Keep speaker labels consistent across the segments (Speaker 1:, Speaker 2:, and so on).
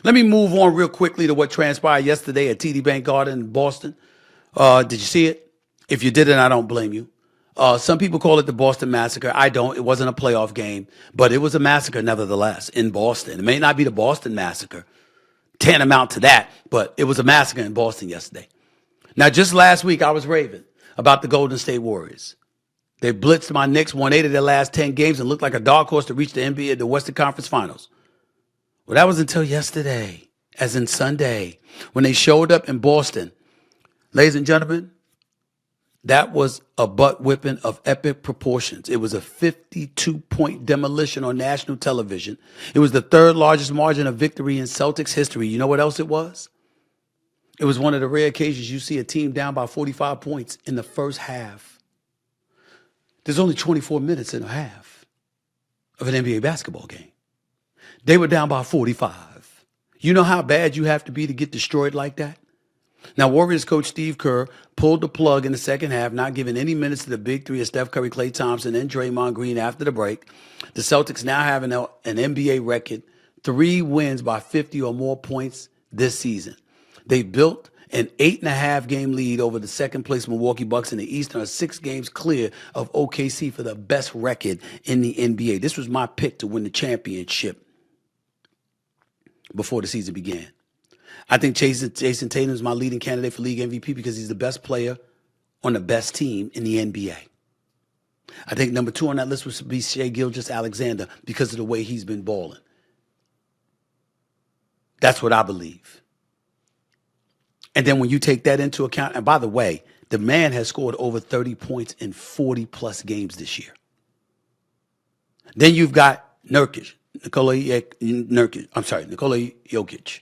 Speaker 1: Let me move on real quickly to what transpired yesterday at TD Bank Garden in Boston. Did you see it? If you didn't, I don't blame you. Some people call it the Boston Massacre. I don't. It wasn't a playoff game, but it was a massacre nevertheless in Boston. It may not be the Boston Massacre, tantamount to that, but it was a massacre in Boston yesterday. Now, just last week, I was raving about the Golden State Warriors. They blitzed my Knicks, won 8 of their last 10 games, and looked like a dark horse to reach the NBA, the Western Conference Finals. Well, that was until yesterday, as in Sunday, when they showed up in Boston. Ladies and gentlemen, that was a butt whipping of epic proportions. It was a 52-point demolition on national television. It was the third largest margin of victory in Celtics history. You know what else it was? It was one of the rare occasions you see a team down by 45 points in the first half. There's only 24 minutes and a half of an NBA basketball game. They were down by 45. You know how bad you have to be to get destroyed like that? Now, Warriors coach Steve Kerr pulled the plug in the second half, not giving any minutes to the big three of Steph Curry, Klay Thompson, and Draymond Green after the break. The Celtics now have an NBA record, 3 wins by 50 or more points this season. They built an 8.5 game lead over the second place Milwaukee Bucks in the East and are 6 games clear of OKC for the best record in the NBA. This was my pick to win the championship before the season began. I think Jason Tatum is my leading candidate for league MVP because he's the best player on the best team in the NBA. I think number 2 on that list would be Shai Gilgeous-Alexander because of the way he's been balling. That's what I believe. And then when you take that into account, and by the way, the man has scored over 30 points in 40-plus games this year. Then you've got Nikola Jokic.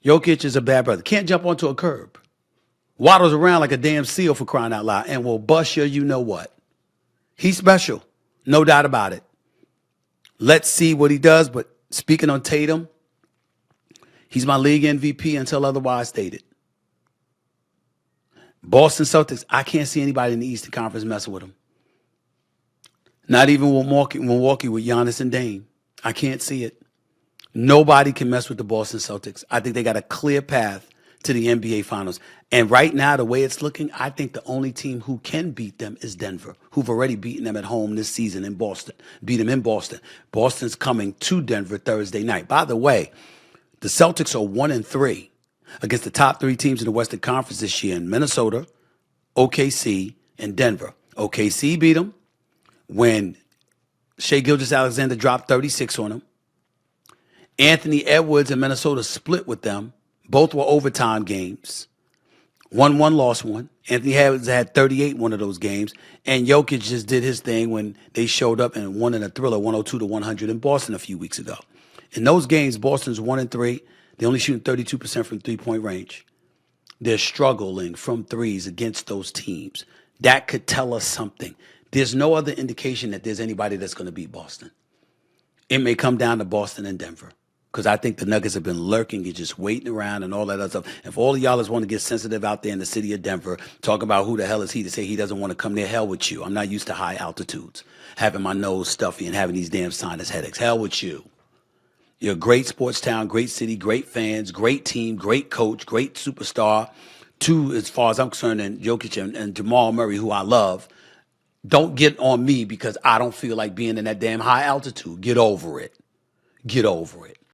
Speaker 1: Jokic is a bad brother. Can't jump onto a curb. Waddles around like a damn seal for crying out loud and will bust you know what. He's special. No doubt about it. Let's see what he does. But speaking on Tatum, he's my league MVP until otherwise stated. Boston Celtics, I can't see anybody in the Eastern Conference messing with him. Not even Milwaukee with Giannis and Dame. I can't see it. Nobody can mess with the Boston Celtics. I think they got a clear path to the NBA Finals. And right now, the way it's looking, I think the only team who can beat them is Denver, who've already beaten them at home this season in Boston. Beat them in Boston. Boston's coming to Denver Thursday night. By the way, the Celtics are 1-3 against the top 3 teams in the Western Conference this year in Minnesota, OKC, and Denver. OKC beat them when Shai Gilgeous-Alexander dropped 36 on them. Anthony Edwards and Minnesota split with them. Both were overtime games. Won one, lost one. Anthony Edwards had 38 in one of those games. And Jokic just did his thing when they showed up and won in a thriller 102-100 in Boston a few weeks ago. In those games, Boston's 1-3. They're only shooting 32% from three-point range. They're struggling from threes against those teams. That could tell us something. There's no other indication that there's anybody that's going to beat Boston. It may come down to Boston and Denver. Because I think the Nuggets have been lurking and just waiting around and all that other stuff. If all of y'all want to get sensitive out there in the city of Denver, talk about who the hell is he to say he doesn't want to come near, hell with you. I'm not used to high altitudes, having my nose stuffy and having these damn sinus headaches. Hell with you. You're a great sports town, great city, great fans, great team, great coach, great superstar. 2, as far as I'm concerned, and Jokic and Jamal Murray, who I love. Don't get on me because I don't feel like being in that damn high altitude. Get over it. Get over it.